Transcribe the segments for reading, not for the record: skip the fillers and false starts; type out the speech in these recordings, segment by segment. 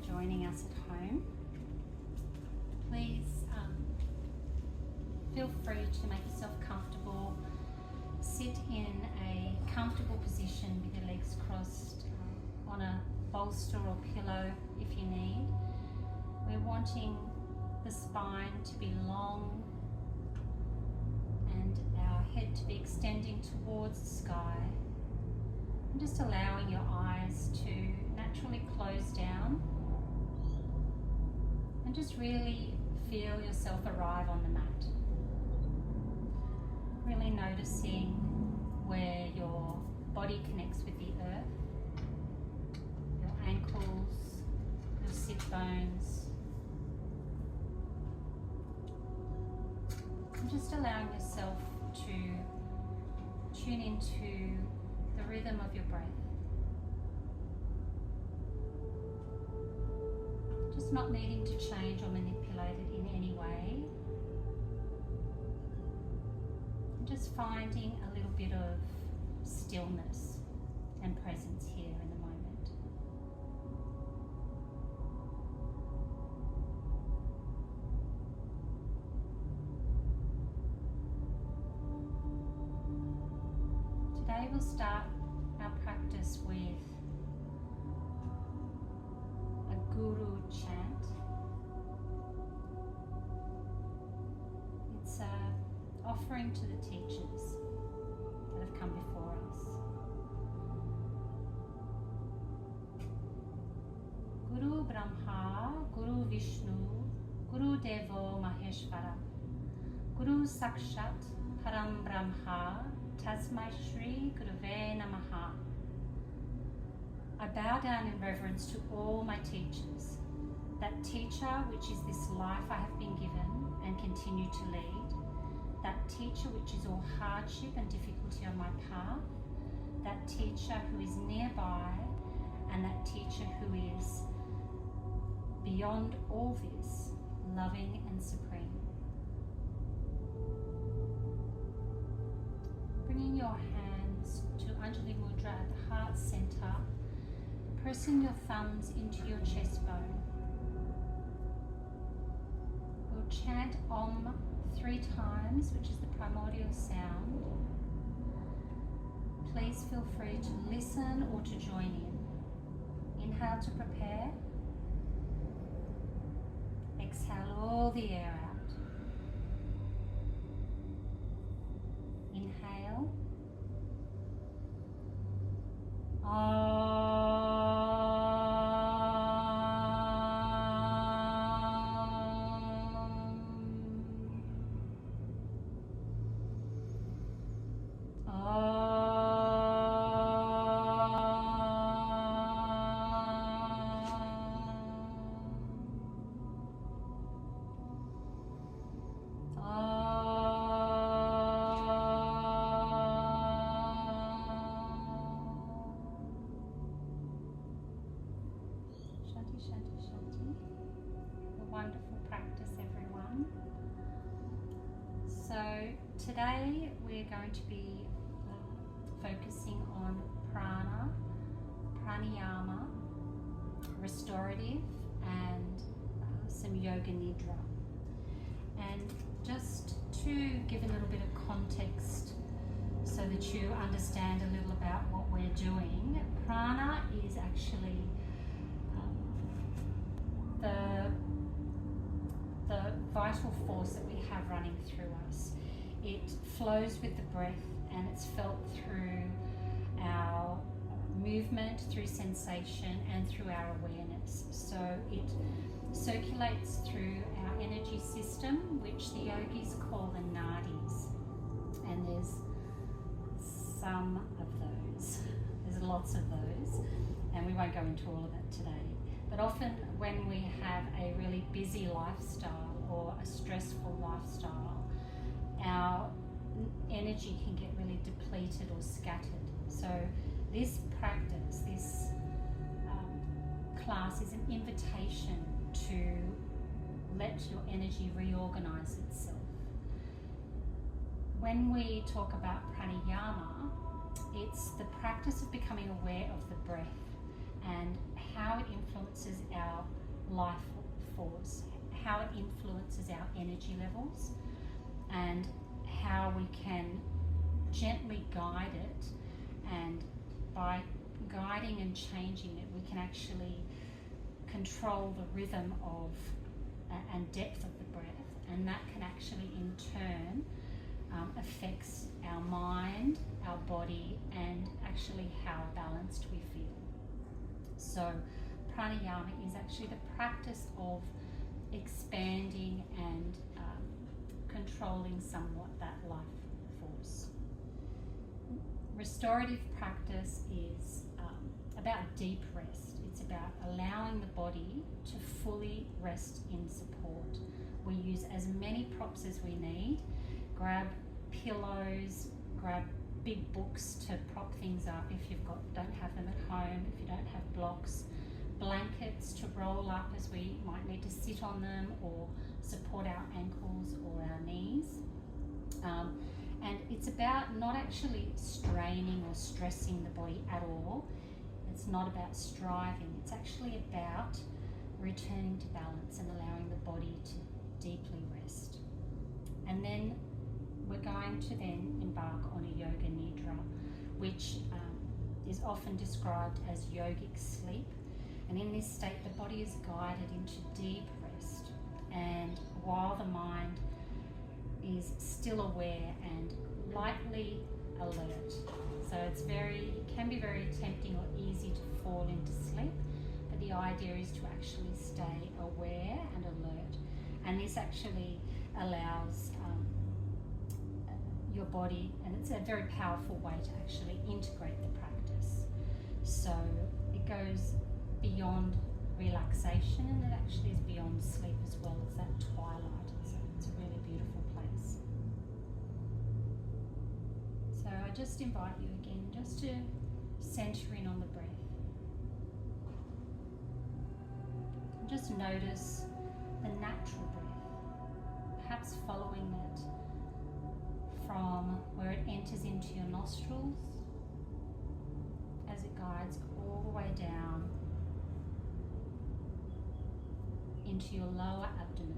joining us at home, please feel free to make yourself comfortable. Sit in a comfortable position with your legs crossed on a bolster or pillow if you need. We're wanting the spine to be long and our head to be extending towards the sky. And just allowing your eyes to naturally close down and just really feel yourself arrive on the mat. Really noticing where your body connects with the earth, your ankles, your sit bones, and just allowing yourself to tune into the rhythm of your breath. Just not needing to change or manipulate it in any way. Just finding a little bit of stillness and presence here in the moment. Today we'll start our practice with a guru chant. It's a offering to the teachers that have come before us. Guru Brahma, Guru Vishnu, Guru Devo Maheshwara, Guru Sakshat Param Brahma, Tasmai Shri Guruve Namaha. I bow down in reverence to all my teachers, that teacher which is this life I have been given and continue to lead, that teacher which is all hardship and difficulty on my path, that teacher who is nearby, and that teacher who is beyond all this, loving and supreme. Bringing your hands to Anjali Mudra at the heart center, pressing your thumbs into your chest bone. We'll chant Om 3 times, which is the primordial sound. Please feel free to listen or to join in. Inhale to prepare. Exhale all the air out. Inhale. Today we're going to be focusing on prana, pranayama, restorative, and some yoga nidra. And just to give a little bit of context so that you understand a little about what we're doing, prana is actually the vital force that we have running through us. It flows with the breath and it's felt through our movement, through sensation and through our awareness. So it circulates through our energy system, which the yogis call the nadis. And there's some of those. There's lots of those, and we won't go into all of it today. But often when we have a really busy lifestyle or a stressful lifestyle, our energy can get really depleted or scattered. So this practice, this class is an invitation to let your energy reorganize itself. When we talk about pranayama, it's the practice of becoming aware of the breath and how it influences our life force, how it influences our energy levels, and how we can gently guide it. And by guiding and changing it, we can actually control the rhythm of and depth of the breath, and that can actually in turn affects our mind, our body, and actually how balanced we feel. So pranayama is actually the practice of expanding and controlling somewhat that life force. Restorative practice is about deep rest. It's about allowing the body to fully rest in support. We use as many props as we need. Grab pillows, grab big books to prop things up if don't have them at home, if you don't have blocks, blankets to roll up as we might need to sit on them or support our ankles or our knees. And it's about not actually straining or stressing the body at all. It's not about striving. It's actually about returning to balance and allowing the body to deeply rest. And then we're going to then embark on a yoga nidra, which is often described as yogic sleep. And in this state, the body is guided into deep rest. And while the mind is still aware and lightly alert. So it can be very tempting or easy to fall into sleep, but the idea is to actually stay aware and alert. And this actually allows your body, and it's a very powerful way to actually integrate the practice. So it goes beyond relaxation, and it actually is beyond sleep as well. It's that twilight. It's a really beautiful place. So I just invite you again just to center in on the breath. And just notice the natural breath, perhaps following it from where it enters into your nostrils as it guides all the way down into your lower abdomen.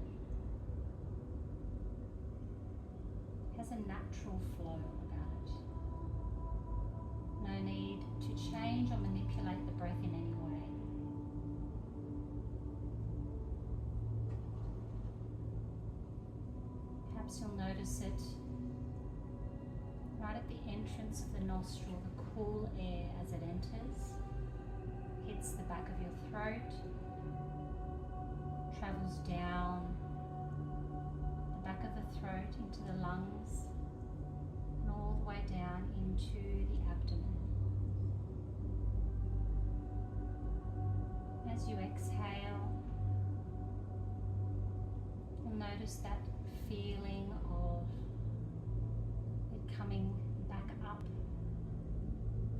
It has a natural flow about it. No need to change or manipulate the breath in any way. Perhaps you'll notice it right at the entrance of the nostril, the cool air as it enters, hits the back of your throat, travels down the back of the throat into the lungs, and all the way down into the abdomen. As you exhale, you'll notice that feeling of it coming back up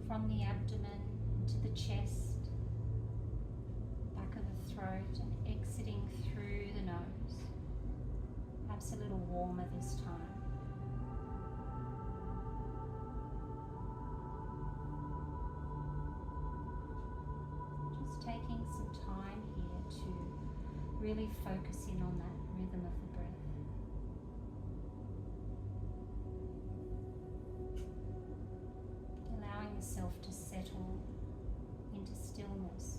from the abdomen into the chest, back of the throat, and exiting through the nose. Perhaps a little warmer this time. Just taking some time here to really focus in on that rhythm of the breath. Allowing the self to settle into stillness.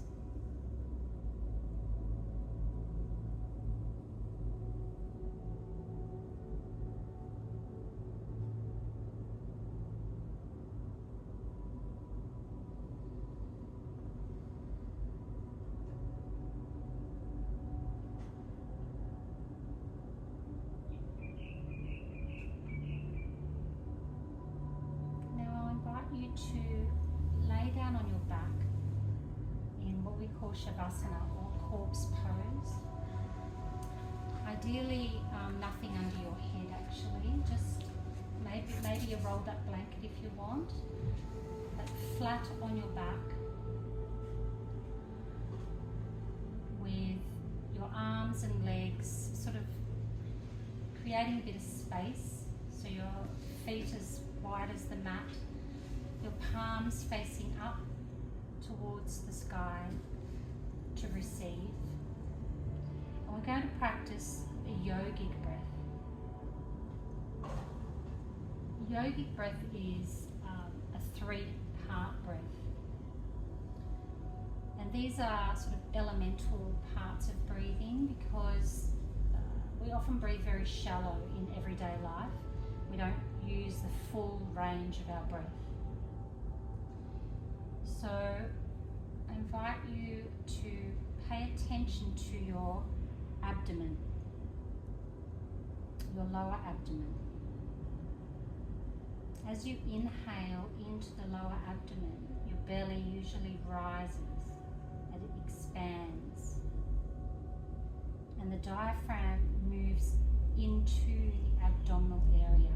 You to lay down on your back in what we call Shavasana or corpse pose. Ideally, nothing under your head actually, just maybe a rolled up blanket if you want, but flat on your back with your arms and legs sort of creating a bit of space, so your feet as wide as the mat, your palms facing up towards the sky, to receive. And we're going to practice a yogic breath. Yogic breath is a 3-part breath. And these are sort of elemental parts of breathing because we often breathe very shallow in everyday life. We don't use the full range of our breath. So I invite you to pay attention to your abdomen, your lower abdomen. As you inhale into the lower abdomen, your belly usually rises and it expands. And the diaphragm moves into the abdominal area.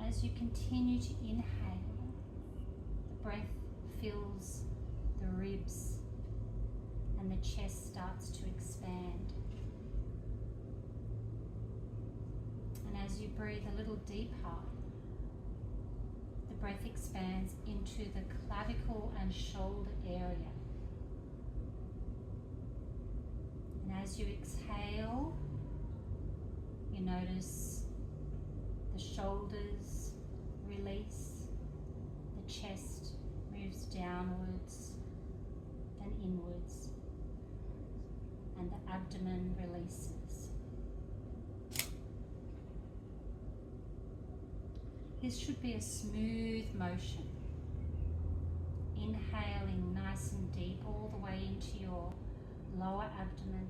As you continue to inhale, the breath fills the ribs and the chest starts to expand. And as you breathe a little deeper, the breath expands into the clavicle and shoulder area. And as you exhale, you notice the shoulders release, the chest moves downwards and inwards, and the abdomen releases. This should be a smooth motion. Inhaling nice and deep all the way into your lower abdomen,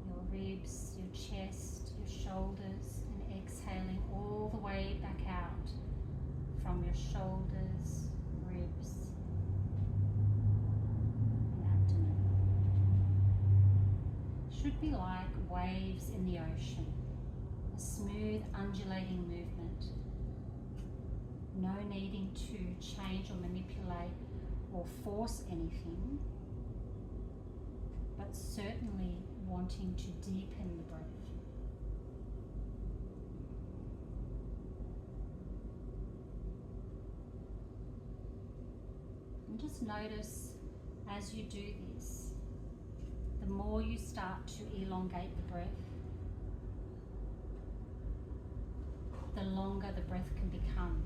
your ribs, your chest, your shoulders, and exhaling all the way back out from your shoulders, ribs, and abdomen. Should be like waves in the ocean. A smooth undulating movement, no needing to change or manipulate or force anything, but certainly wanting to deepen the breath. And just notice as you do this, the more you start to elongate the breath, the longer the breath can become,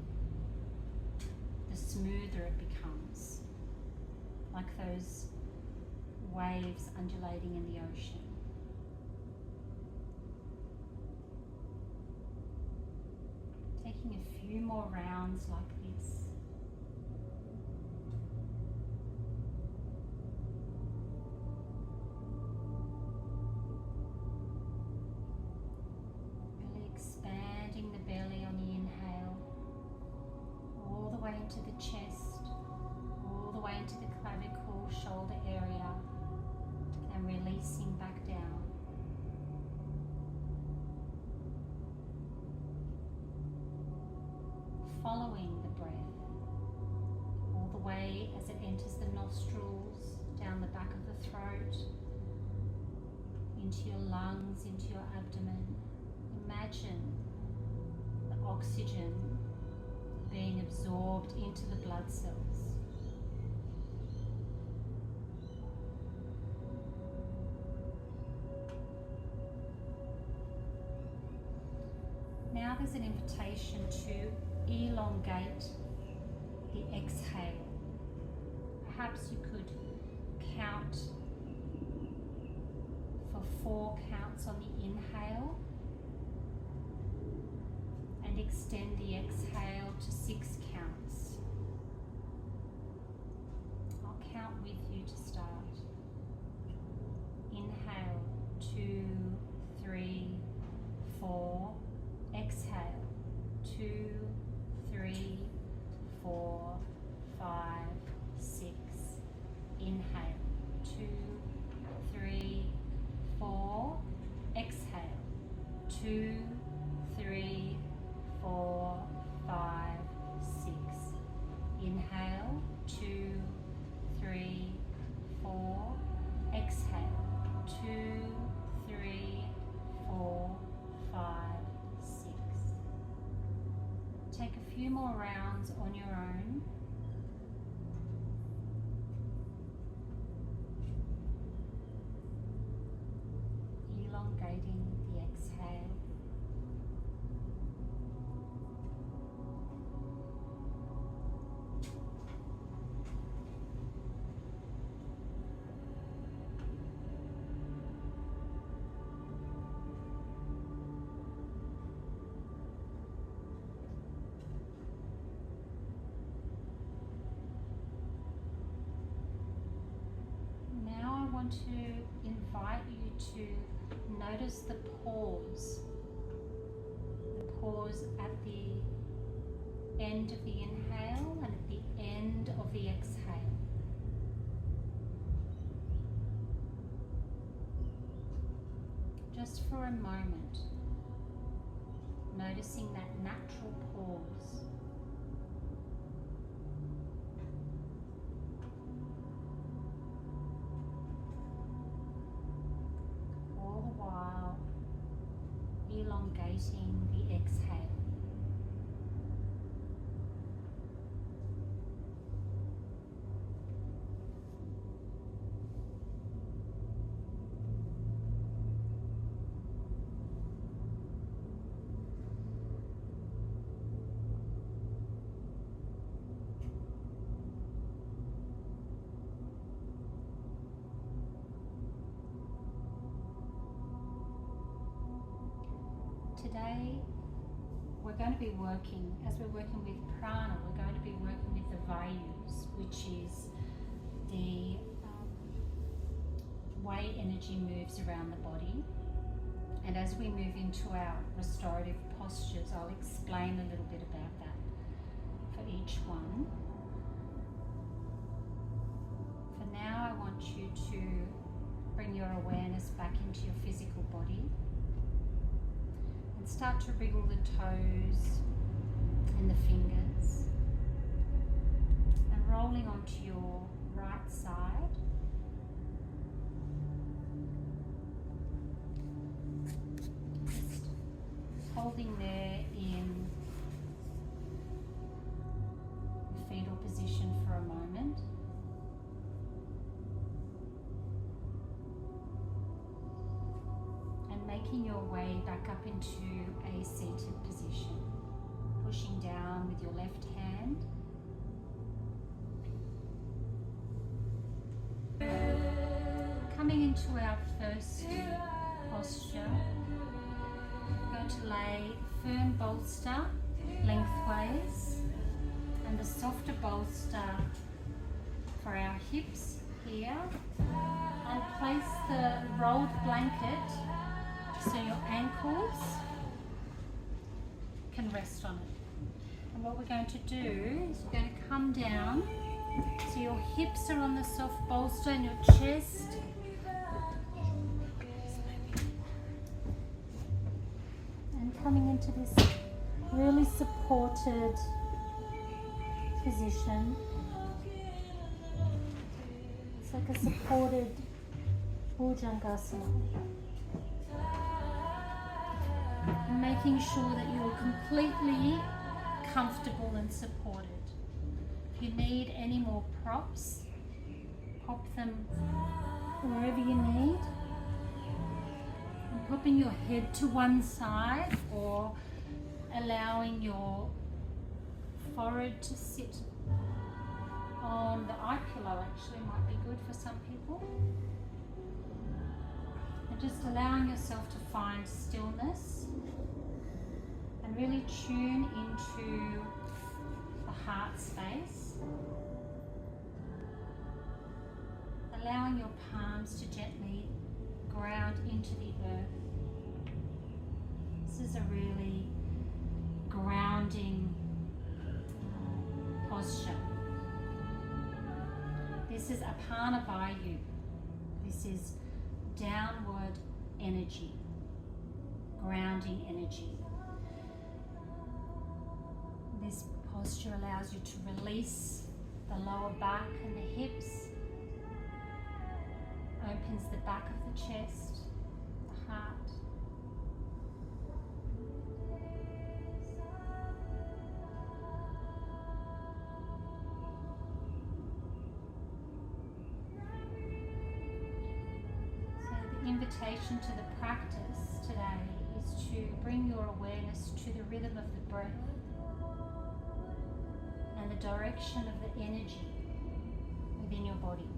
the smoother it becomes, like those waves undulating in the ocean. Taking a few more rounds like this. Into the chest, all the way into the clavicle, shoulder area, and releasing back down. Following the breath, all the way as it enters the nostrils, down the back of the throat, into your lungs, into your abdomen. Imagine the oxygen being absorbed into the blood cells. Now there's an invitation to elongate the exhale. Perhaps you could count for 4 counts on the inhale and extend the exhale to 6 counts. I'll count with you to start. Inhale, 2, 3, 4. Exhale, 2, 3, 4, 5, 6. Inhale, 2, 3, 4. Exhale, 2, 3, 4, 5, 6. Inhale, 2, 3, 4. Exhale, 2, 3, 4, 5, 6. Take a few more rounds on your own. Elongating the exhale. Now I want to invite you to notice the pause at the end of the inhale and at the end of the exhale. Just for a moment, noticing that natural pause. All the while elongating the exhale. Today we're going to be working, as we're working with prana, we're going to be working with the vayus, which is the way energy moves around the body. And as we move into our restorative postures, I'll explain a little bit about that for each one. For now, I want you to bring your awareness back into your physical body. And start to wriggle the toes and the fingers, and rolling onto your right side. Just holding there in the fetal position for a moment. Making your way back up into a seated position, pushing down with your left hand. Coming into our first posture, we're going to lay firm bolster lengthways and the softer bolster for our hips here, and place the rolled blanket so your ankles can rest on it. And what we're going to do is we're going to come down so your hips are on the soft bolster and your chest and coming into this really supported position. It's like a supported Bhujangasana. Making sure that you're completely comfortable and supported. If you need any more props, pop them wherever you need. And popping your head to one side or allowing your forehead to sit on the eye pillow actually might be good for some people. And just allowing yourself to find stillness and really tune into the heart space. Allowing your palms to gently ground into the earth. This is a really grounding posture. This is Apana Vayu. This is downward energy, grounding energy. This posture allows you to release the lower back and the hips, opens the back of the chest, the heart. invitation to the practice today is to bring your awareness to the rhythm of the breath and the direction of the energy within your body.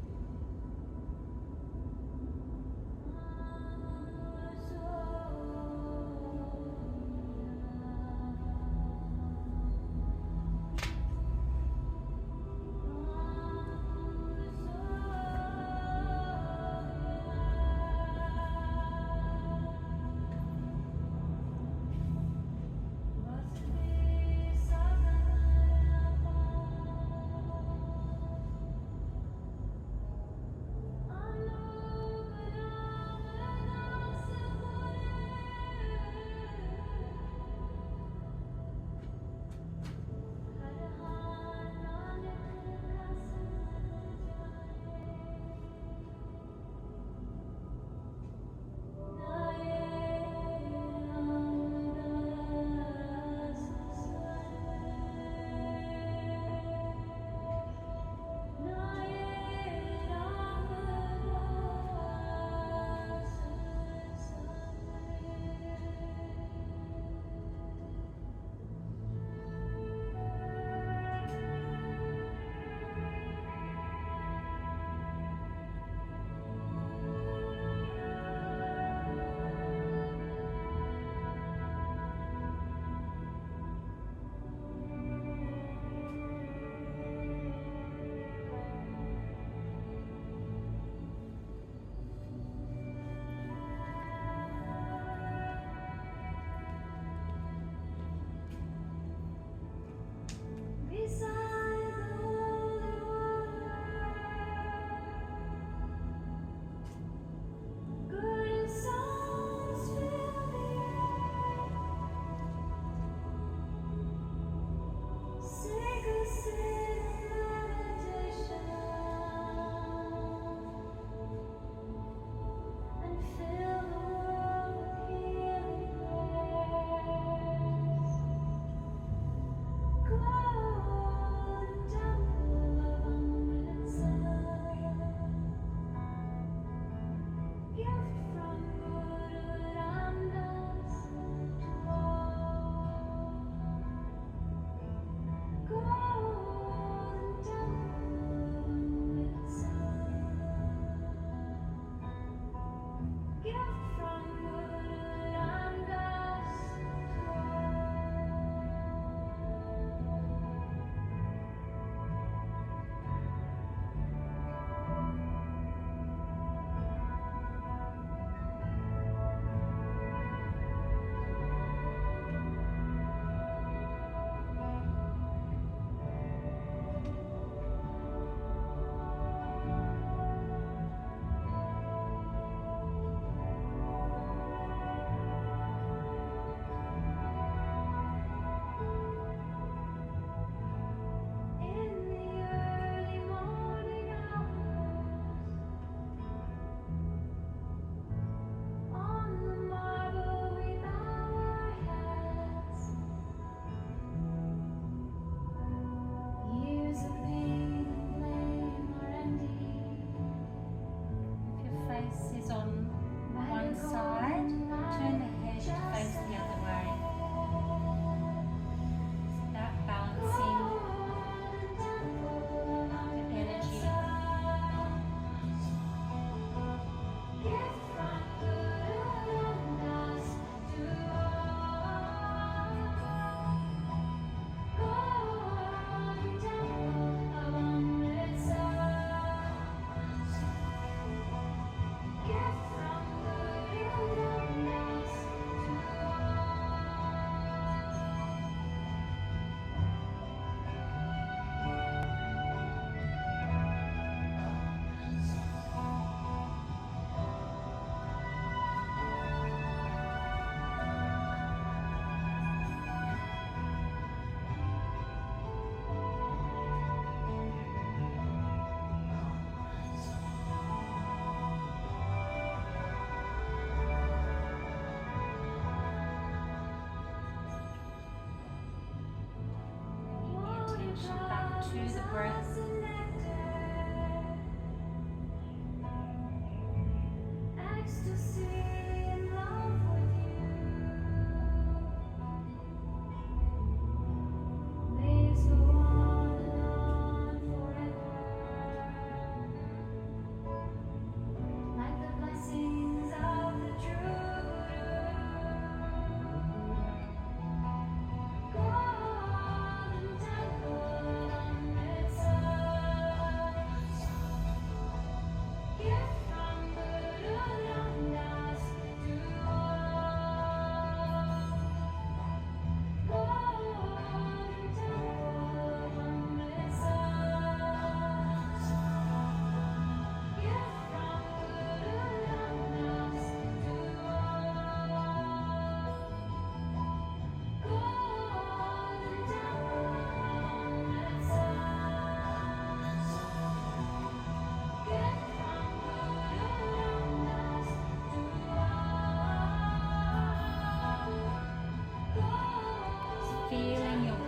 Ecstasy.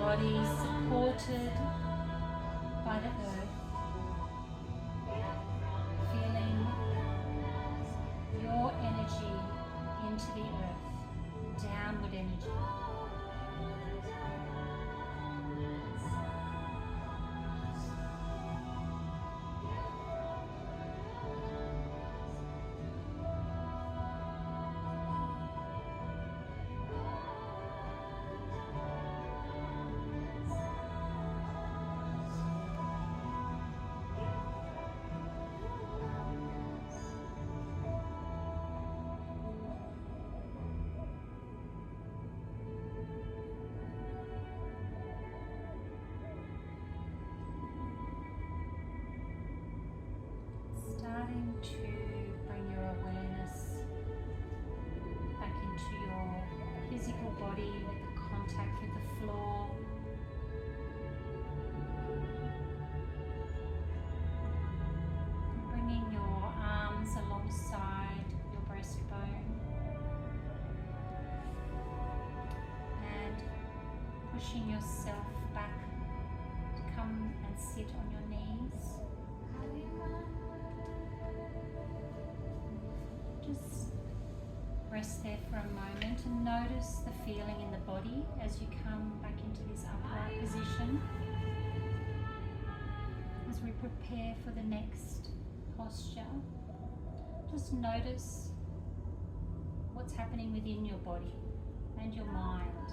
body supported by the earth, feeling your energy into the earth, downward energy. Starting to bring your awareness back into your physical body with the contact with the floor. Bringing your arms alongside your breastbone and pushing yourself back to come and sit on your knees. Just rest there for a moment and notice the feeling in the body as you come back into this upright position. As we prepare for the next posture, just notice what's happening within your body and your mind.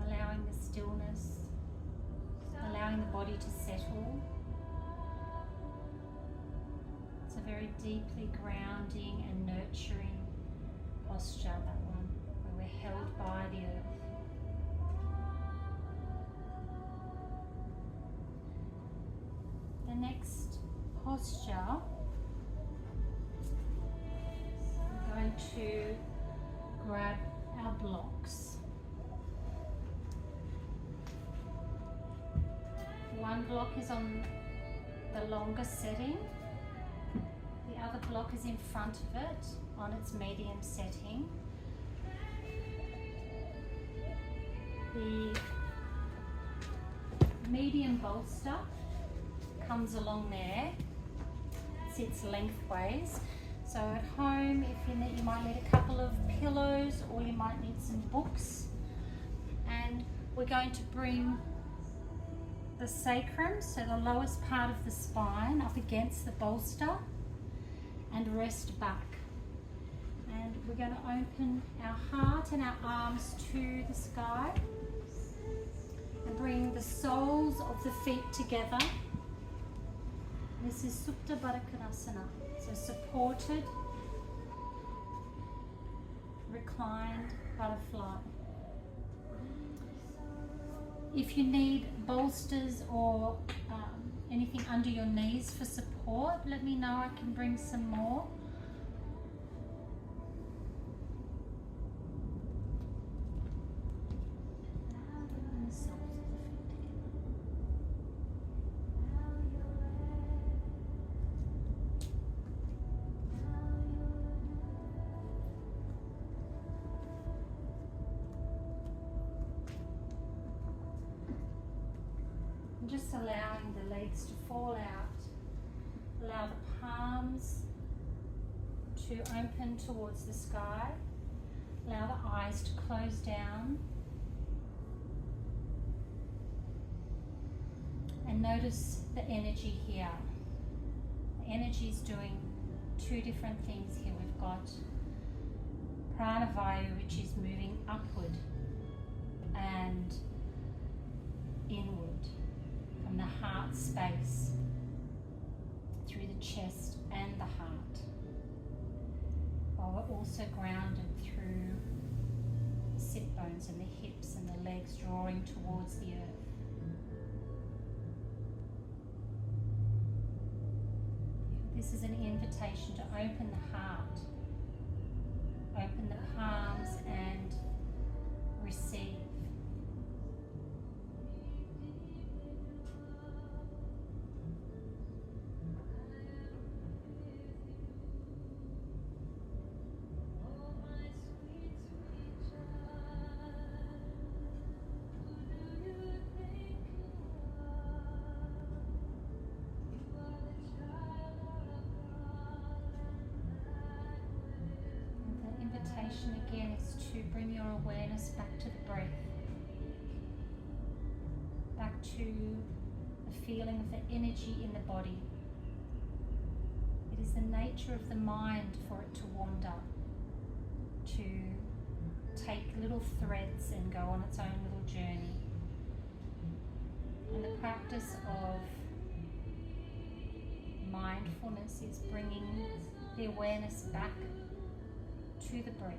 Allowing the stillness, allowing the body to settle. It's a very deeply grounding and nurturing posture, that one, where we're held by the earth. The next posture, we're going to grab our blocks. One block is on the longer setting, the other block is in front of it on its medium setting. The medium bolster comes along there, sits lengthways. So at home, if you need, you might need a couple of pillows or you might need some books. And we're going to bring the sacrum, so the lowest part of the spine, up against the bolster and rest back. And we're going to open our heart and our arms to the sky and bring the soles of the feet together. This is Supta Baddha Konasana, so supported, reclined butterfly. If you need bolsters or anything under your knees for support, let me know, I can bring some more. Just allowing the legs to fall out. Allow the palms to open towards the sky. Allow the eyes to close down. And notice the energy here. The energy is doing two different things here. We've got pranavayu, which is moving upward and inward from the heart space through the chest and the heart, while we're also grounded through the sit bones and the hips and the legs drawing towards the earth. This is an invitation to open the heart, open the palms and receive. invitation again is to bring your awareness back to the breath, back to the feeling of the energy in the body. It is the nature of the mind for it to wander, to take little threads and go on its own little journey. And the practice of mindfulness is bringing the awareness back to the breath,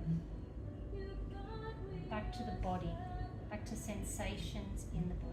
back to the body, back to sensations in the body.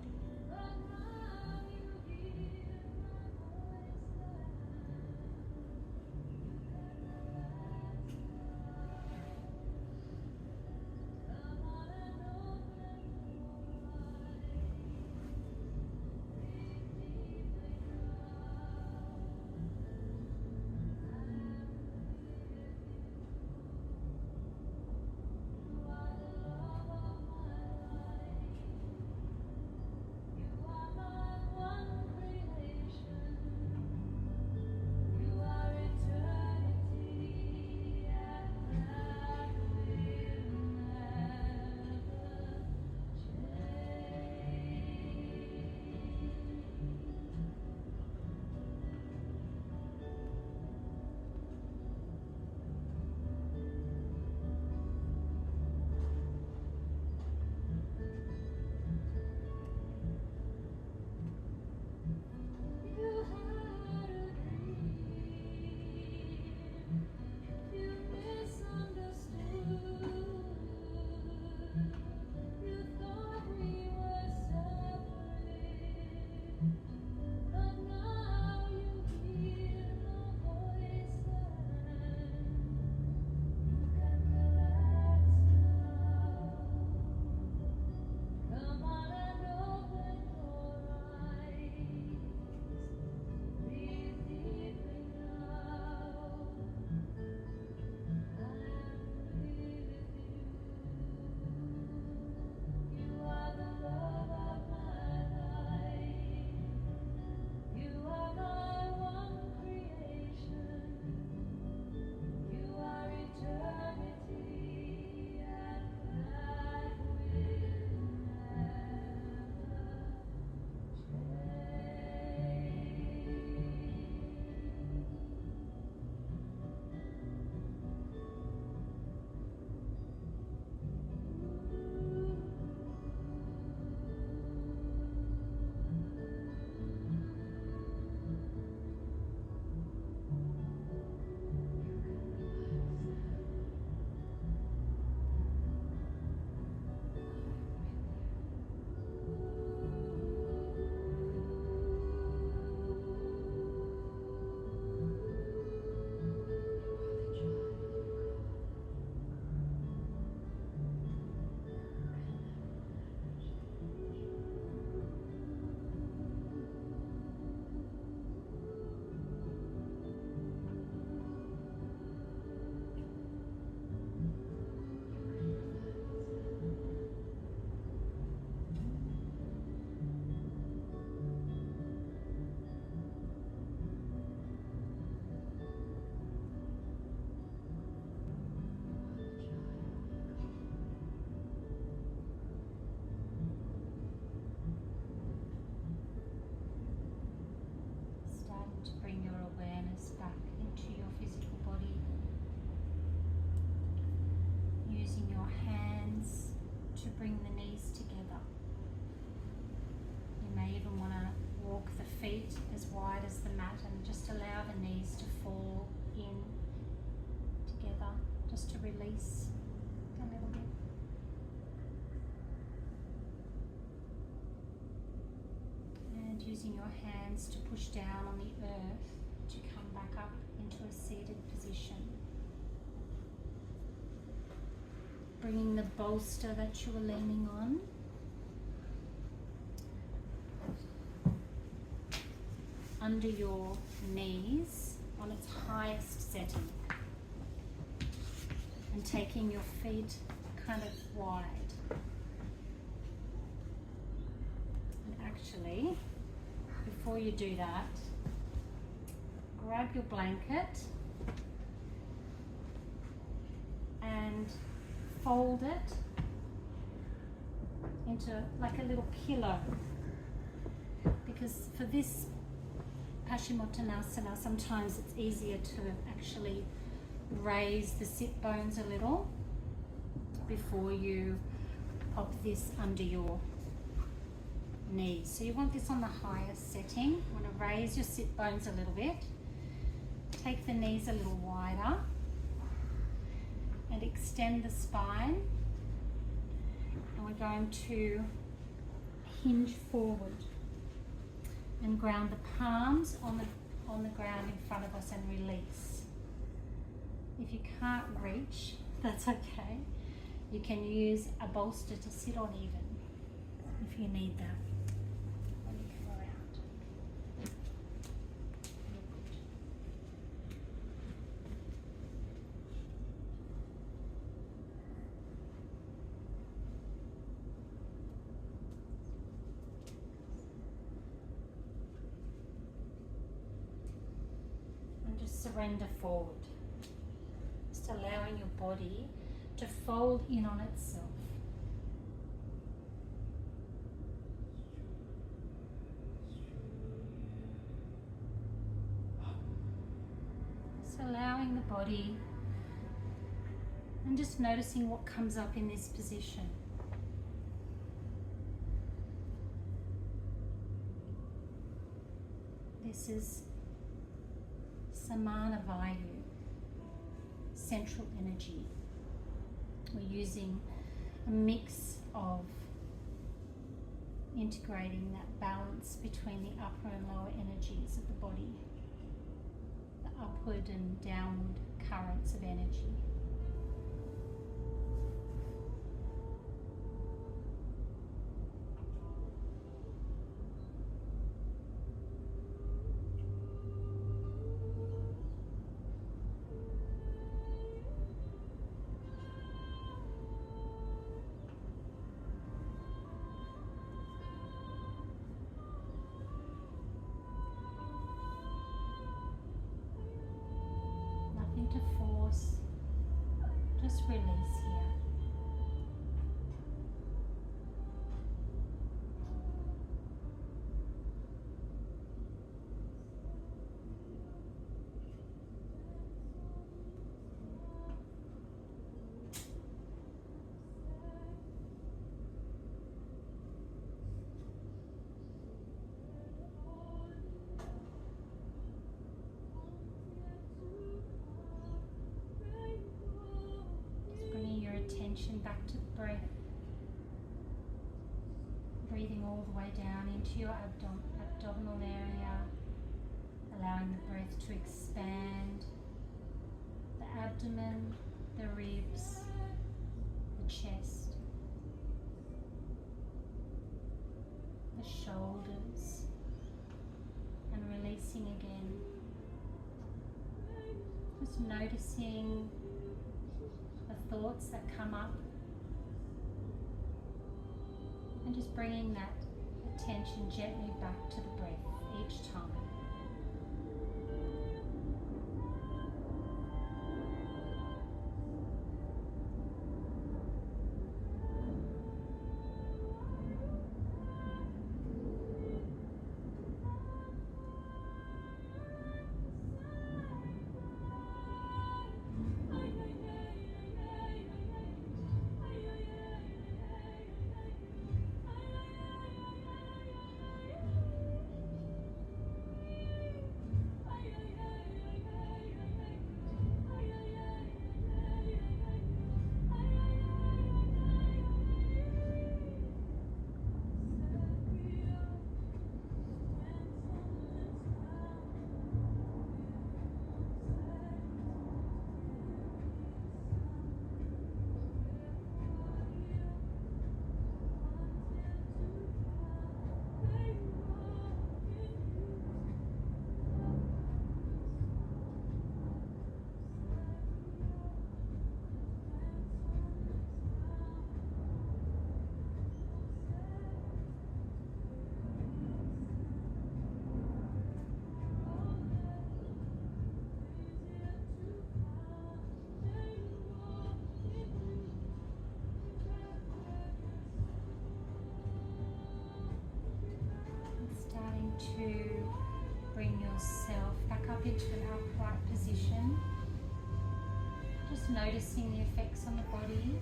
Just to release a little bit. And using your hands to push down on the earth to come back up into a seated position. Bringing the bolster that you were leaning on under your knees on its highest setting. And taking your feet kind of wide. And actually, before you do that, grab your blanket and fold it into like a little pillow, because for this Paschimottanasana sometimes it's easier to actually raise the sit bones a little before you pop this under your knees. So you want this on the highest setting. You want to raise your sit bones a little bit, take the knees a little wider and extend the spine, and we're going to hinge forward and ground the palms on the ground in front of us and release. If you can't reach, that's okay. You can use a bolster to sit on even if you need that. Let me come around. And just surrender forward. Just allowing your body to fold in on itself. Just allowing the body and just noticing what comes up in this position. This is Samana Vayu, central energy. We're using a mix of integrating that balance between the upper and lower energies of the body, the upward and downward currents of energy. To force, just release here. Attention back to the breath, breathing all the way down into your abdominal area, allowing the breath to expand the abdomen, the ribs, the chest, the shoulders, and releasing again. Just noticing the thoughts that come up and just bringing that attention gently back to the breath each time. yourself back up into an upright position. Just noticing the effects on the body.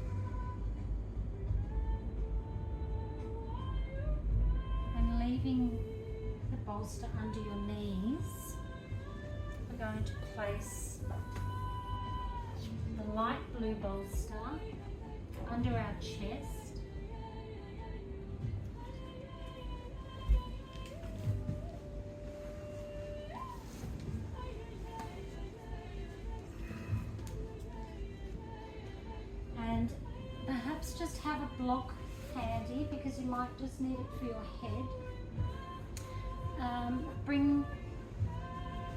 And leaving the bolster under your knees. We're going to place the light blue bolster under our chest. And perhaps just have a block handy because you might just need it for your head. Bring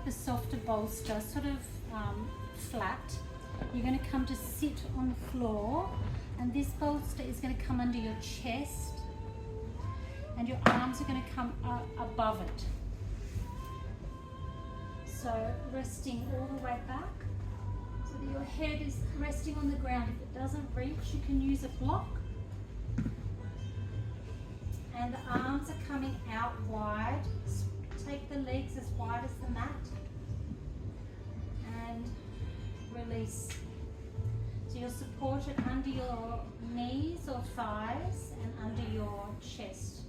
the softer bolster sort of flat. You're going to come to sit on the floor, and this bolster is going to come under your chest, and your arms are going to come above it. So resting all the way back, so that your head is resting on the ground. If it doesn't reach, you can use a block. And the arms are coming out wide. Take the legs as wide as the mat. And release. So you're supported under your knees or thighs and under your chest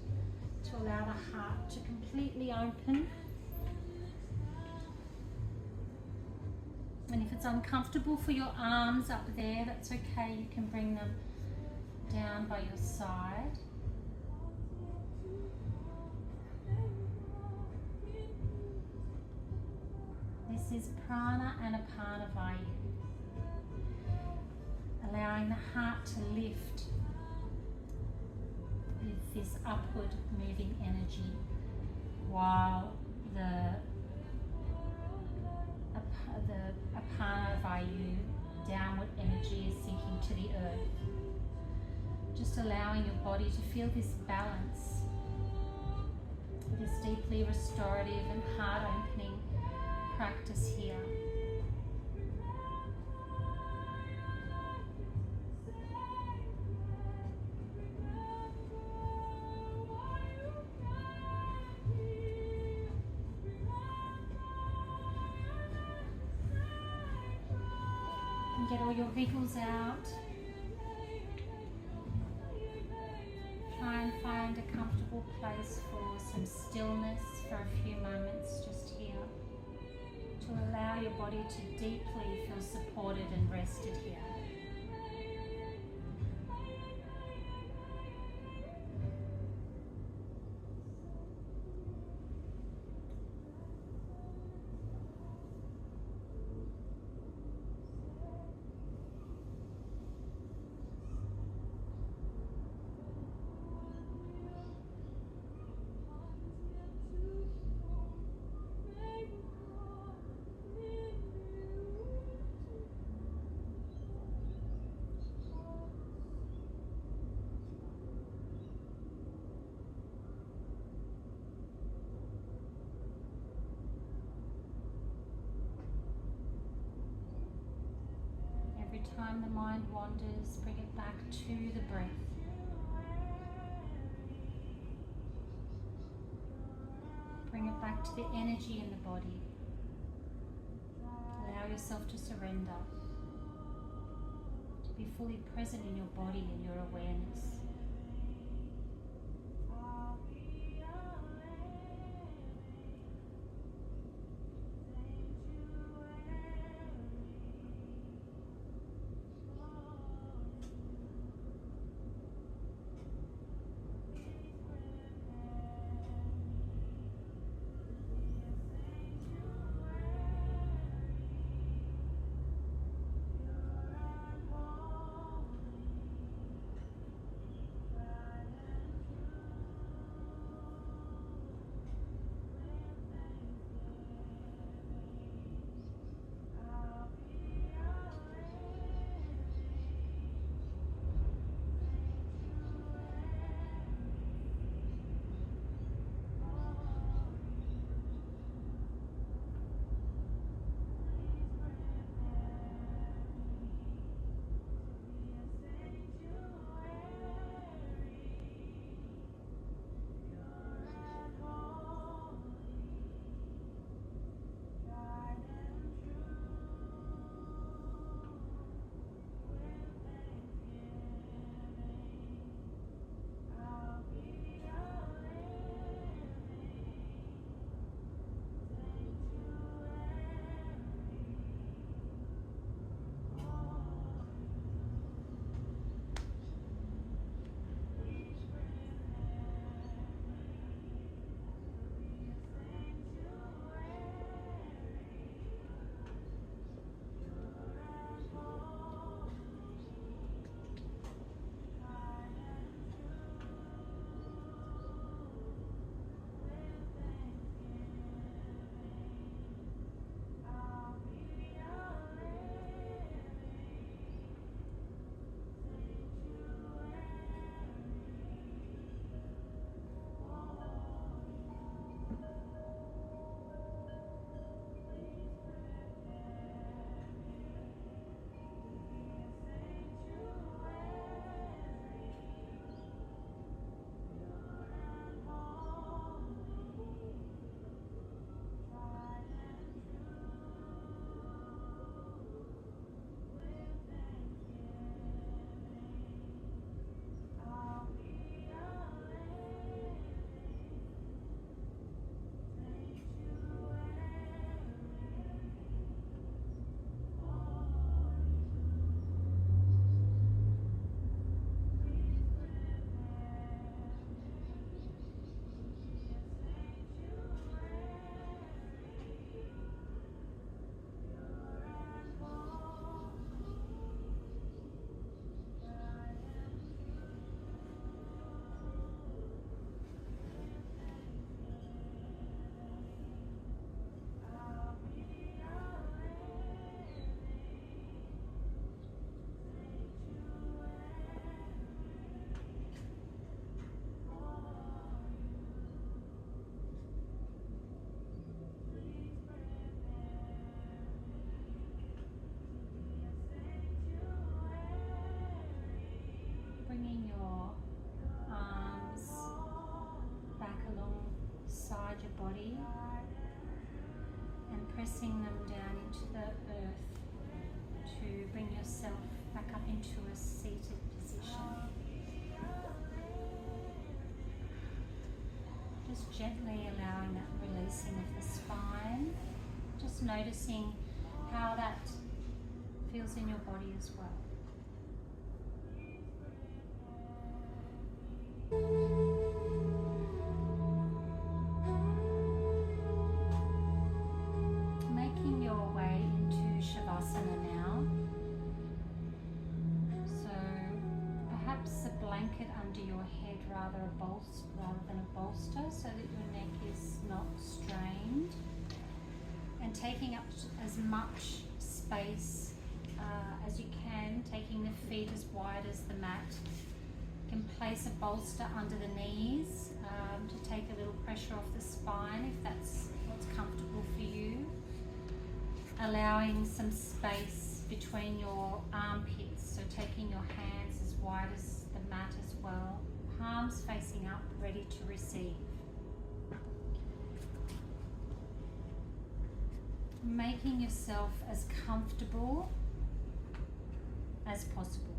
to allow the heart to completely open. And if it's uncomfortable for your arms up there, that's okay. You can bring them down by your side. This is prana and apana vayu. Allowing the heart to lift with this upward moving energy while the apana vayu, downward energy, is sinking to the earth. Just allowing your body to feel this balance, this deeply restorative and heart opening practice here. And get all your wriggles out. Try and find a comfortable place for some stillness for a few moments just here, to allow your body to deeply feel supported and rested here. Every time the mind wanders, bring it back to the breath. Bring it back to the energy in the body. Allow yourself to surrender, to be fully present in your body and your awareness. pressing them down into the earth to bring yourself back up into a seated position. Just gently allowing that releasing of the spine. Just noticing how that feels in your body as well. Making your way into Shavasana now. So perhaps a blanket under your head rather than a bolster, so that your neck is not strained. And taking up as much space as you can, taking the feet as wide as the mat. You can place a bolster under the knees to take a little pressure off the spine if that's what's comfortable for you. Allowing some space between your armpits, so taking your hands as wide as the mat as well. Palms facing up, ready to receive. Making yourself as comfortable as possible.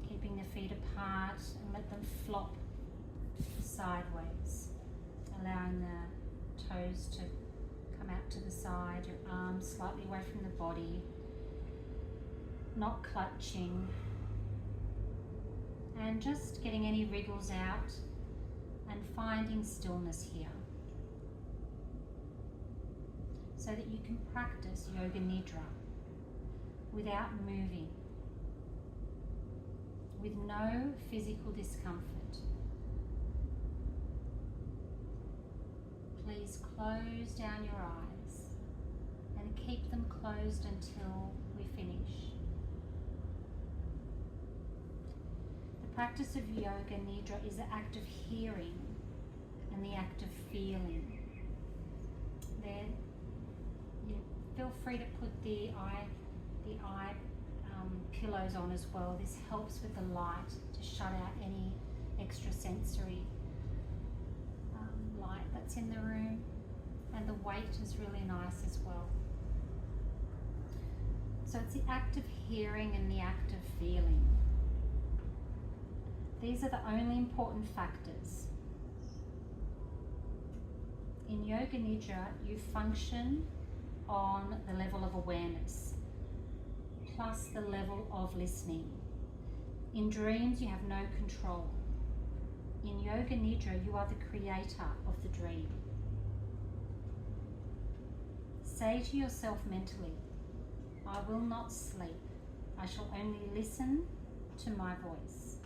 Keeping the feet apart and let them flop sideways. Allowing the toes to come out to the side, your arms slightly away from the body. Not clutching. And just getting any wriggles out and finding stillness here, so that you can practice Yoga Nidra without moving, with no physical discomfort. Please close down your eyes and keep them closed until we finish. The practice of Yoga Nidra is the act of hearing and the act of feeling. There, you feel free to put the eye pillows on as well. This helps with the light to shut out any extrasensory light that's in the room, and the weight is really nice as well. So it's the act of hearing and the act of feeling. These are the only important factors. In Yoga Nidra, you function on the level of awareness, plus the level of listening. In dreams, you have no control. In Yoga Nidra, you are the creator of the dream. Say to yourself mentally, I will not sleep. I shall only listen to my voice.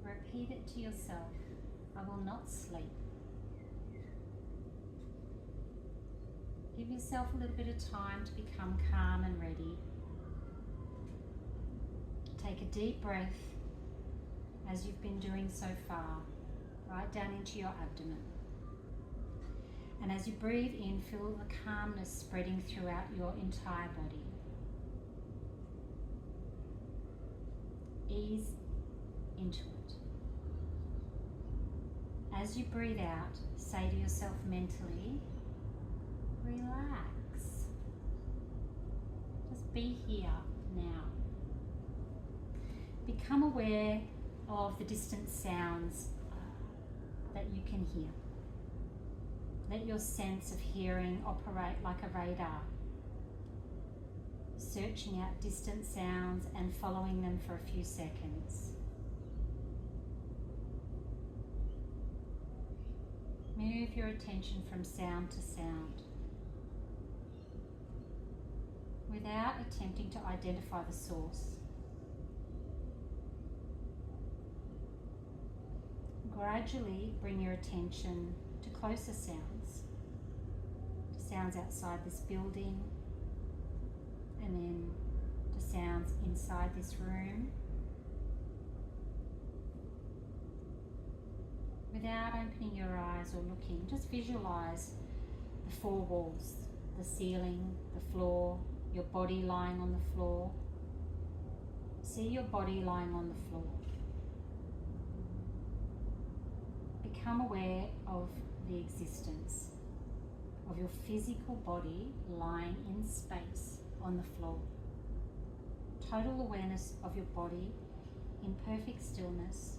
Repeat it to yourself. I will not sleep. Give yourself a little bit of time to become calm and ready. Take a deep breath, as you've been doing so far, right down into your abdomen. And as you breathe in, feel the calmness spreading throughout your entire body. Ease into it. As you breathe out, say to yourself mentally, relax. Just be here now. Become aware of the distant sounds that you can hear. Let your sense of hearing operate like a radar, searching out distant sounds and following them for a few seconds. Move your attention from sound to sound, without attempting to identify the source. Gradually bring your attention to closer sounds, to sounds outside this building, and then to sounds inside this room. Without opening your eyes or looking, just visualize the four walls, the ceiling, the floor, your body lying on the floor. See your body lying on the floor. Become aware of the existence. of your physical body lying in space on the floor. Total awareness of your body in perfect stillness.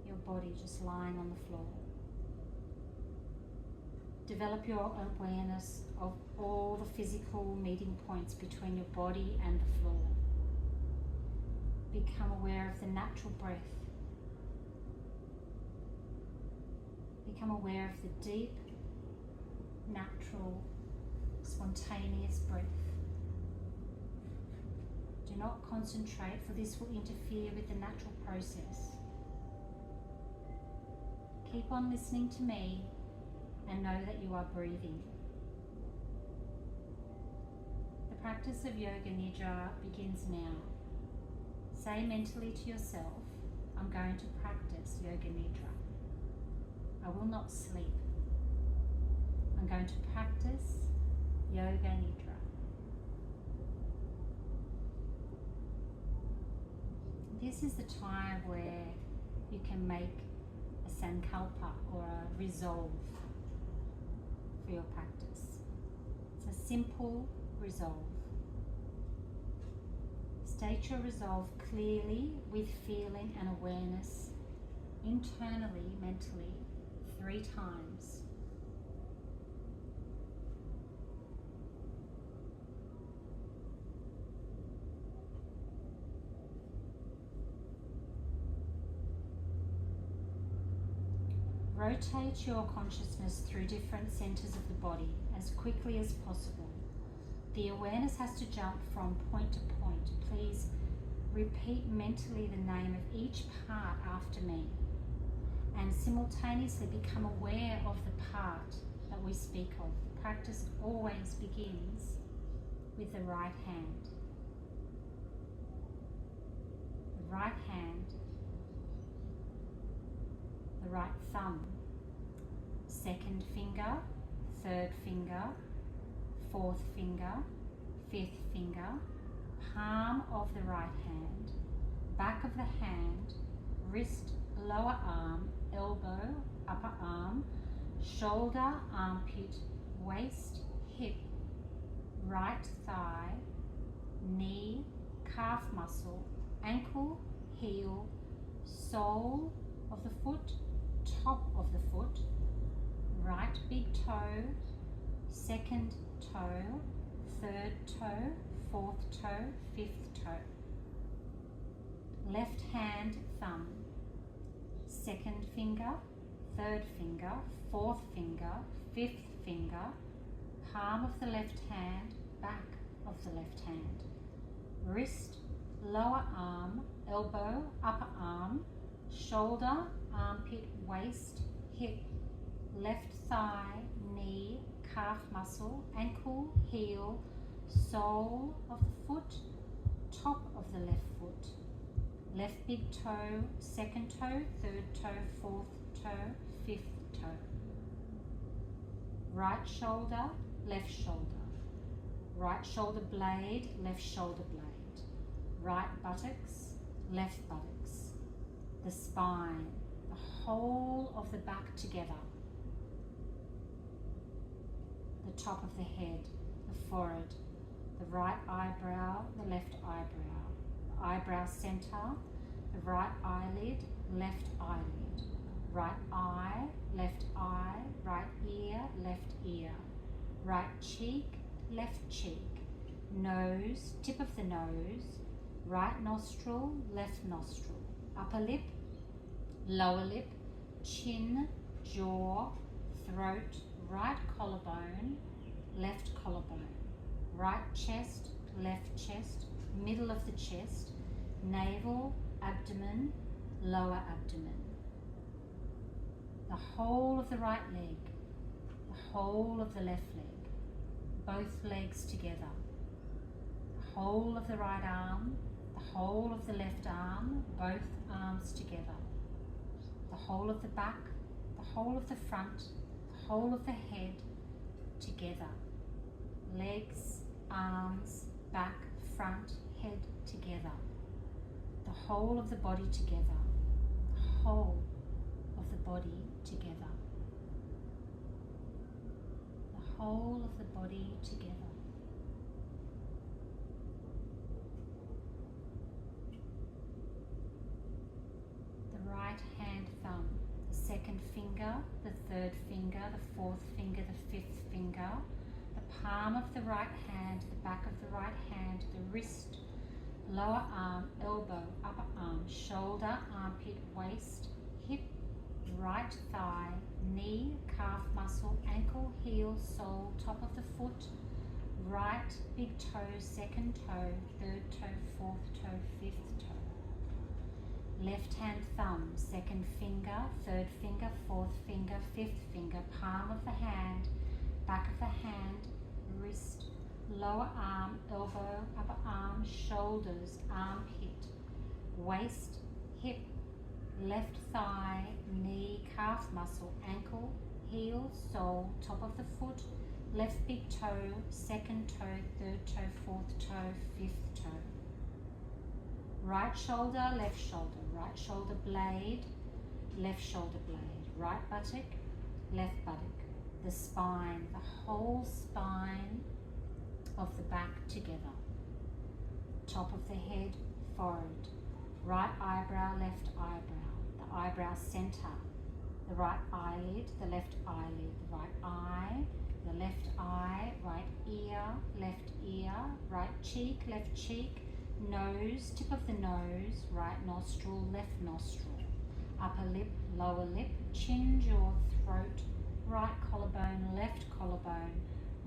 Your body just lying on the floor. Develop your awareness of all the physical meeting points between your body and the floor. Become aware of the natural breath. Become aware of the deep, natural, spontaneous breath. Do not concentrate, for this will interfere with the natural process. Keep on listening to me and know that you are breathing. The practice of Yoga Nidra begins now. Say mentally to yourself, I'm going to practice Yoga Nidra. I will not sleep. I'm going to practice Yoga Nidra. This is the time where you can make a sankalpa or a resolve for your practice. It's a simple resolve. State your resolve clearly with feeling and awareness, internally, mentally, 3 times. Rotate your consciousness through different centers of the body as quickly as possible. The awareness has to jump from point to point. Please repeat mentally the name of each part after me and simultaneously become aware of the part that we speak of. The practice always begins with the right hand. The right hand, the right thumb, second finger, third finger, fourth finger, fifth finger, palm of the right hand, back of the hand, wrist, lower arm, elbow, upper arm, shoulder, armpit, waist, hip, right thigh, knee, calf muscle, ankle, heel, sole of the foot, top of the foot, right big toe, second toe, third toe, fourth toe, fifth toe. Left hand thumb, second finger, third finger, fourth finger, fifth finger, palm of the left hand, back of the left hand, wrist, lower arm, elbow, upper arm, shoulder, armpit, waist, hip, left thigh, knee, calf muscle, ankle, heel, sole of the foot, top of the left foot, left big toe, second toe, third toe, fourth toe, fifth toe, right shoulder, left shoulder, right shoulder blade, left shoulder blade, right buttocks, left buttocks, the spine, the whole of the back together, the top of the head, the forehead, the right eyebrow, the left eyebrow, the eyebrow center, the right eyelid, left eyelid, right eye, left eye, right ear, left ear, right cheek, left cheek, nose, tip of the nose, right nostril, left nostril, upper lip, lower lip, chin, jaw, throat, right collarbone, left collarbone, right chest, left chest, middle of the chest, navel, abdomen, lower abdomen, the whole of the right leg, the whole of the left leg, both legs together, the whole of the right arm, the whole of the left arm, both arms together, the whole of the back, the whole of the front, the whole of the head together, legs, arms, back, front, head together, the whole of the body together, the whole of the body together. whole of the body together. The right hand thumb, the second finger, the third finger, the fourth finger, the fifth finger, the palm of the right hand, the back of the right hand, the wrist, lower arm, elbow, upper arm, shoulder, armpit, waist, hip, right thigh, knee, calf muscle, ankle, heel, sole, top of the foot, right big toe, second toe, third toe, fourth toe, fifth toe. Left hand thumb, second finger, third finger, fourth finger, fifth finger, palm of the hand, back of the hand, wrist, lower arm, elbow, upper arm, shoulders, armpit, waist, hip, left thigh, knee, calf muscle, ankle, heel, sole, top of the foot, left big toe, second toe, third toe, fourth toe, fifth toe. Right shoulder, right shoulder blade, left shoulder blade, right buttock, left buttock, the spine, the whole spine of the back together, top of the head, forehead, right eyebrow, left eyebrow, the eyebrow center, the right eyelid, the left eyelid, the right eye, the left eye, right ear, right cheek, left cheek, nose, tip of the nose, right nostril, left nostril, upper lip, lower lip, chin, jaw, throat, right collarbone, left collarbone,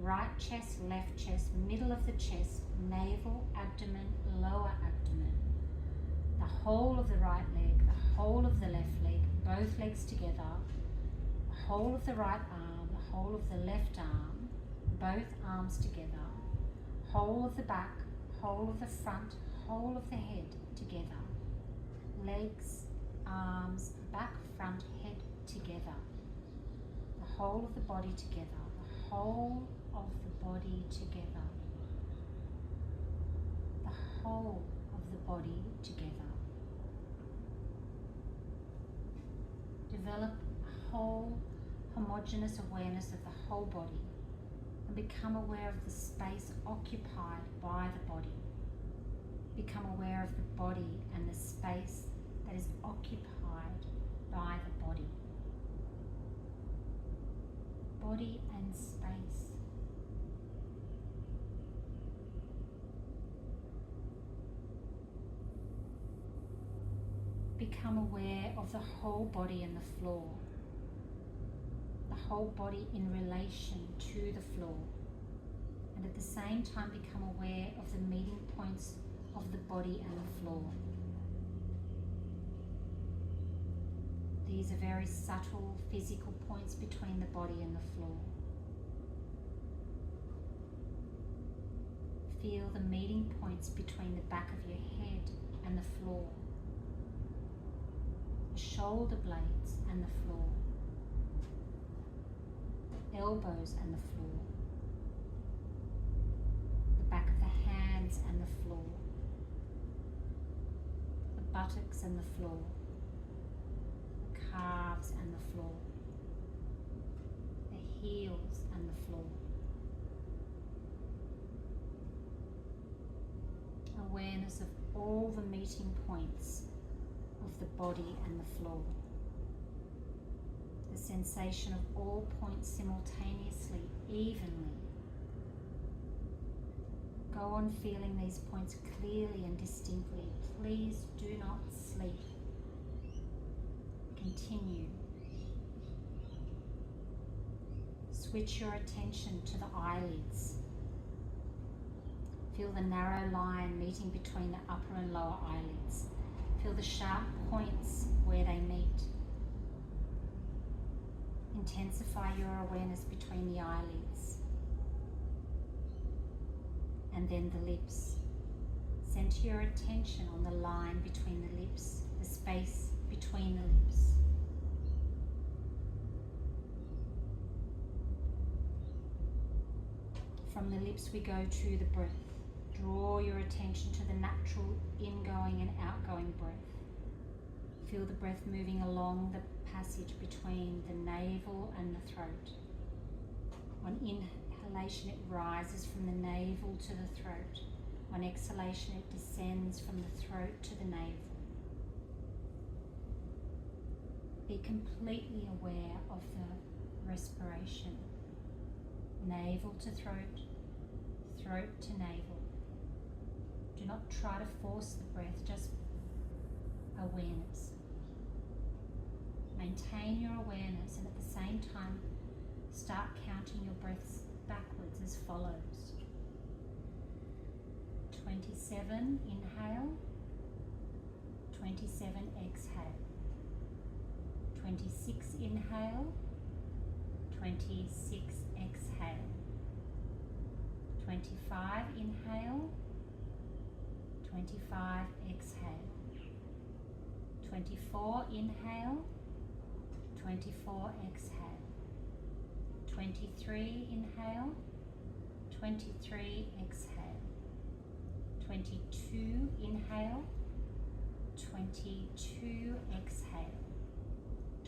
right chest, left chest, middle of the chest, navel, abdomen, lower abdomen, the whole of the right leg, the whole of the left leg, both legs together, the whole of the right arm, the whole of the left arm, both arms together, whole of the back, whole of the front, whole of the head together, legs, arms, back, front, head together, the whole of the body together, the whole of the body together, the whole of the body together. Develop a whole homogeneous awareness of the whole body and become aware of the space occupied by the body. Become aware of the body and the space that is occupied by the body. Body and space. Become aware of the whole body and the floor. The whole body in relation to the floor. And at the same time become aware of the meeting points of the body and the floor. These are very subtle physical points between the body and the floor. Feel the meeting points between the back of your head and the floor, the shoulder blades and the floor, the elbows and the floor, the back of the hands and the floor, the buttocks and the floor, the calves and the floor, the heels and the floor. Awareness of all the meeting points of the body and the floor. The sensation of all points simultaneously, evenly. Go on feeling these points clearly and distinctly. Please do not sleep. Continue. Switch your attention to the eyelids. Feel the narrow line meeting between the upper and lower eyelids. Feel the sharp points where they meet. Intensify your awareness between the eyelids. And then the lips. Center your attention on the line between the lips, the space between the lips. From the lips we go to the breath. Draw your attention to the natural ingoing and outgoing breath. Feel the breath moving along the passage between the navel and the throat. On inhalation, it rises from the navel to the throat. On exhalation, it descends from the throat to the navel. Be completely aware of the respiration. Navel to throat, throat to navel. Do not try to force the breath, just awareness. Maintain your awareness, and at the same time, start counting your breaths backwards as follows. 27 inhale, 27 exhale. 26 inhale, 26 exhale. 25 inhale, 25 exhale. 24 inhale, 24 exhale. 23 inhale, 23 exhale. 22 inhale, 22 exhale.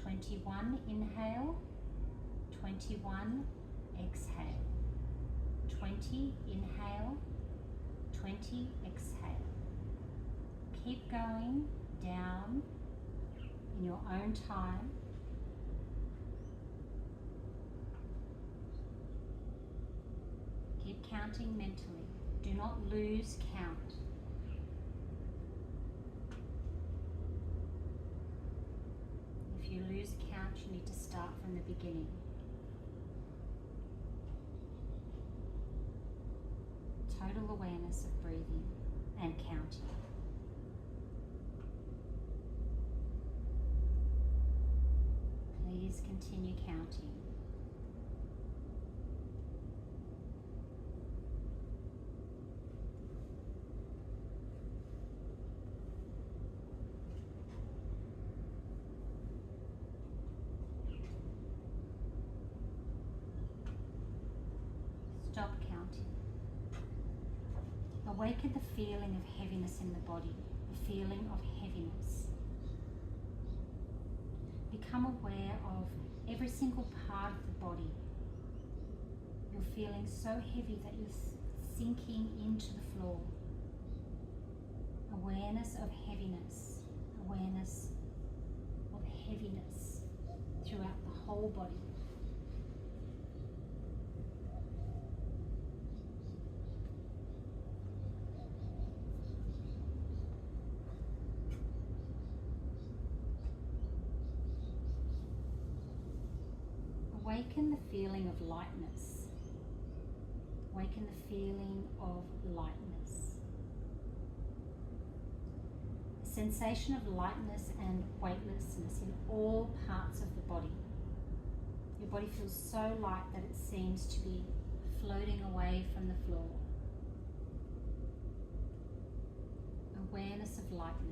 21 inhale, 21 exhale. 20 inhale, 20 exhale. Keep going down in your own time. Keep counting mentally. Do not lose count. If you lose count, you need to start from the beginning. Total awareness of breathing and counting. Please continue counting. Stop counting. Awaken the feeling of heaviness in the body, the feeling of heaviness. Become aware of every single part of the body. You're feeling so heavy that you're sinking into the floor. Awareness of heaviness, awareness of heaviness throughout the whole body. Awaken the feeling of lightness. Awaken the feeling of lightness. A sensation of lightness and weightlessness in all parts of the body. Your body feels so light that it seems to be floating away from the floor. Awareness of lightness.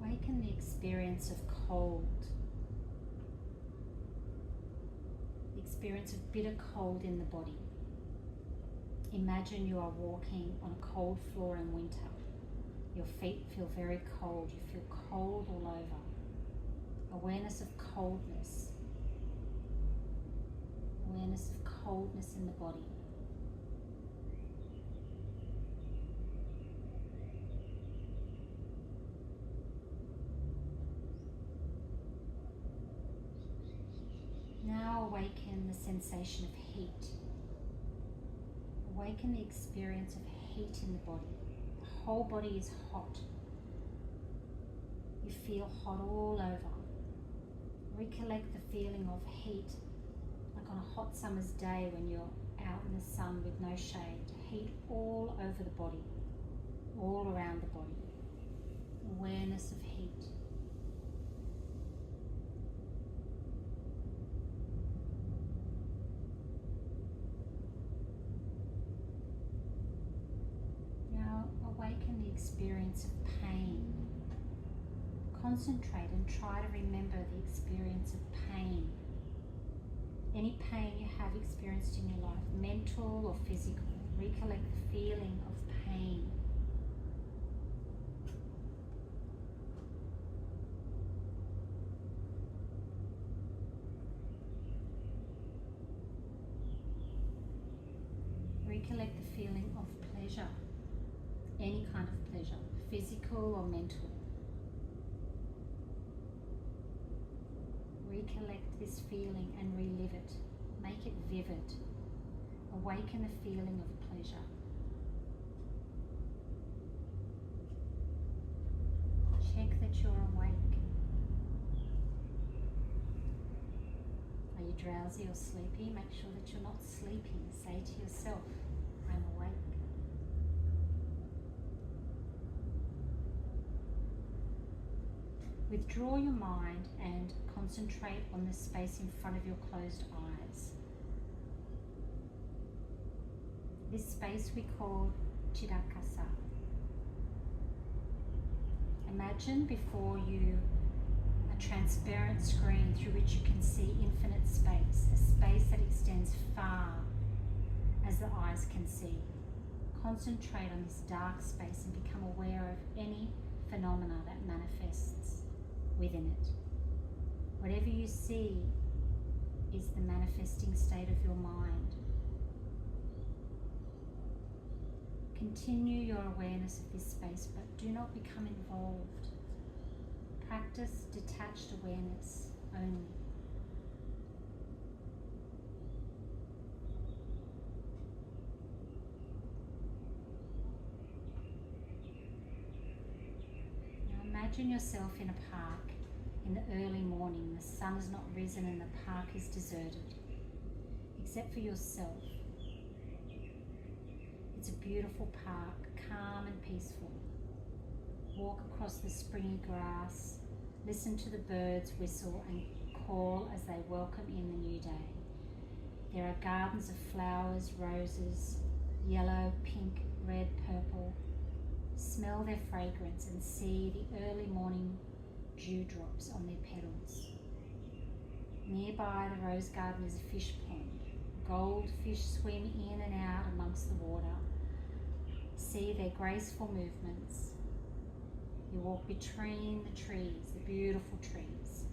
Awaken the experience of cold, the experience of bitter cold in the body. Imagine you are walking on a cold floor in winter. Your feet feel very cold. You feel cold all over. Awareness of coldness. Awareness of coldness in the body. Now awaken the sensation of heat. Awaken the experience of heat in the body. The whole body is hot. You feel hot all over. Recollect the feeling of heat, like on a hot summer's day when you're out in the sun with no shade. Heat all over the body, all around the body. Awareness of heat. Awaken the experience of pain. Concentrate and try to remember the experience of pain. Any pain you have experienced in your life, mental or physical, Recollect the feeling of pain. Recollect the feeling of pleasure, any kind of pleasure, physical or mental. Recollect this feeling and relive it. Make it vivid. Awaken the feeling of pleasure. Check that you're awake. Are you drowsy or sleepy? Make sure that you're not sleeping. Say to yourself, I'm awake. Withdraw your mind and concentrate on the space in front of your closed eyes. This space we call Chirakasa. Imagine before you a transparent screen through which you can see infinite space, a space that extends far as the eyes can see. Concentrate on this dark space and become aware of any phenomena that manifests within it. Whatever you see is the manifesting state of your mind. Continue your awareness of this space, but do not become involved. Practice detached awareness only. Now imagine yourself in a park in the early morning. The sun has not risen and the park is deserted, except for yourself. It's a beautiful park, calm and peaceful. Walk across the springy grass, listen to the birds whistle and call as they welcome in the new day. There are gardens of flowers, roses, yellow, pink, red, purple. Smell their fragrance and see the early morning dewdrops on their petals. Nearby the rose garden is a fish pond. Goldfish swim in and out amongst the water. See their graceful movements. You walk between the trees, the beautiful trees,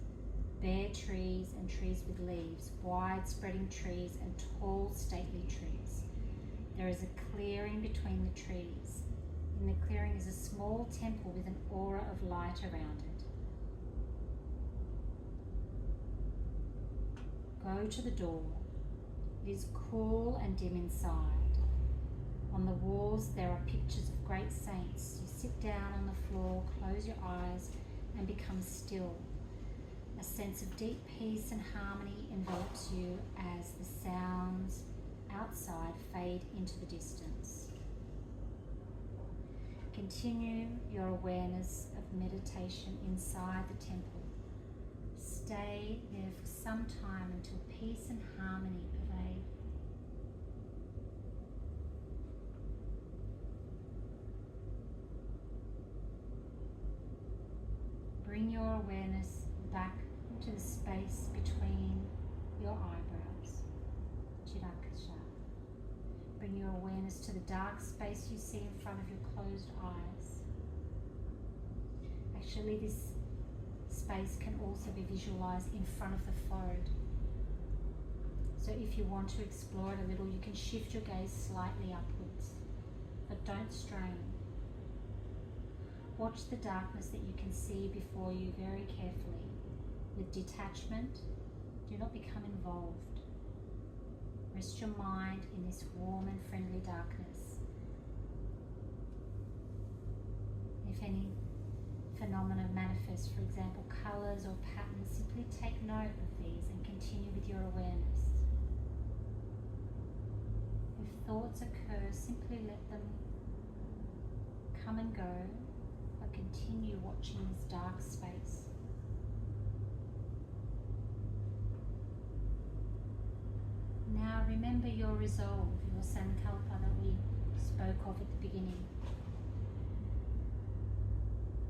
bare trees and trees with leaves, wide spreading trees and tall stately trees. There is a clearing between the trees. In the clearing is a small temple with an aura of light around it. Go to the door. It is cool and dim inside. On the walls there are pictures of great saints. You sit down on the floor, close your eyes and become still. A sense of deep peace and harmony envelops you as the sounds outside fade into the distance. Continue your awareness of meditation inside the temple. Stay there for some time until peace and harmony pervade. Bring your awareness back to the space between your eyebrows, Chirakasa. Bring your awareness to the dark space you see in front of your closed eyes. Actually, this space can also be visualized in front of the forehead. So if you want to explore it a little, you can shift your gaze slightly upwards, but don't strain. Watch the darkness that you can see before you very carefully. With detachment, do not become involved. Rest your mind in this warm and friendly darkness. If any phenomena manifest, for example, colours or patterns, simply take note of these and continue with your awareness. If thoughts occur, simply let them come and go, but continue watching this dark space. Now remember your resolve, your sankalpa that we spoke of at the beginning.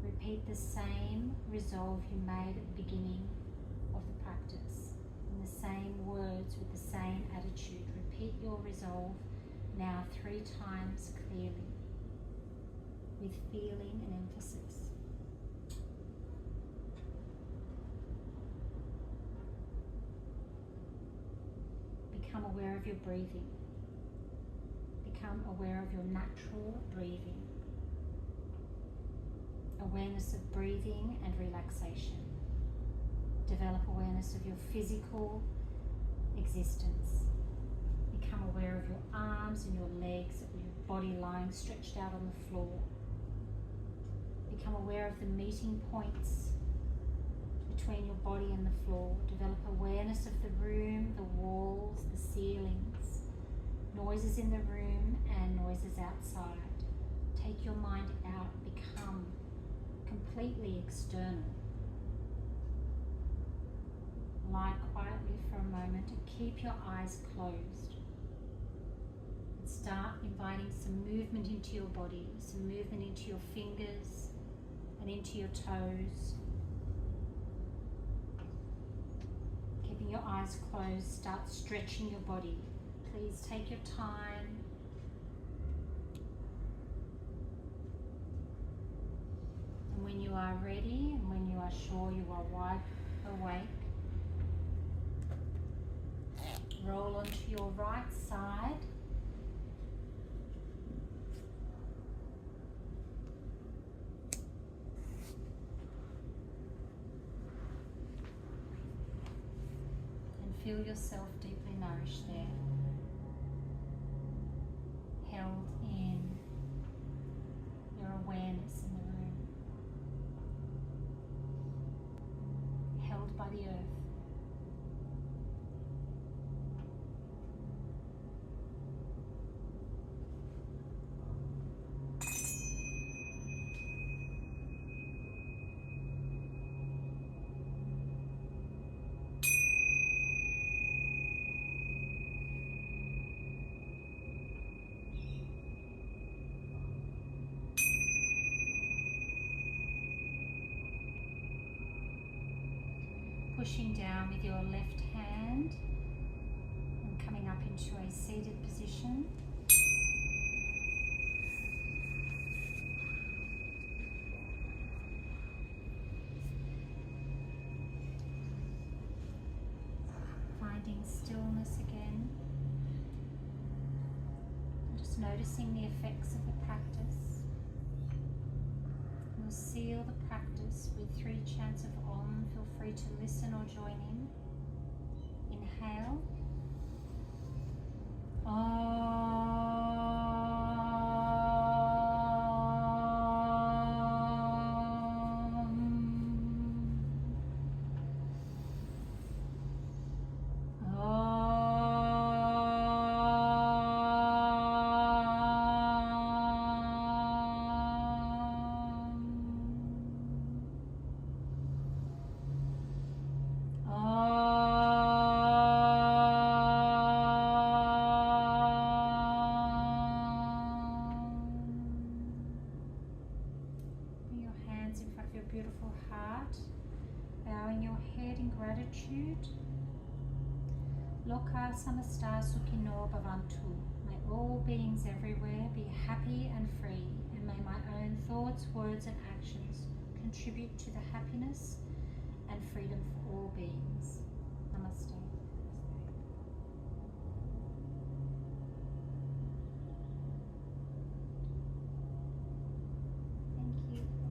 Repeat the same resolve you made at the beginning of the practice, in the same words, with the same attitude. Repeat your resolve Now 3 times clearly, with feeling and emphasis. Become aware of your breathing. Become aware of your natural breathing. Awareness of breathing and relaxation. Develop awareness of your physical existence. Become aware of your arms and your legs, of your body lying stretched out on the floor. Become aware of the meeting points between your body and the floor. Develop awareness of the room, the walls, the ceilings, noises in the room and noises outside. Take your mind out, become completely external. Lie quietly for a moment and keep your eyes closed. And start inviting some movement into your body, some movement into your fingers and into your toes. Keeping your eyes closed, start stretching your body. Please take your time. And when you are ready and when you are sure you are wide awake, roll onto your right side. And feel yourself deeply nourished there. Held in your awareness in the room. Held by the earth. Pushing down with your left hand and coming up into a seated position. Finding stillness again. Just noticing the effects of the practice. We'll seal the practice with 3 chants of Om. Feel free to listen or join in. Inhale. Beautiful heart, bowing your head in gratitude. Loka samasta sukhino bhavantu. May all beings everywhere be happy and free, and may my own thoughts, words and actions contribute to the happiness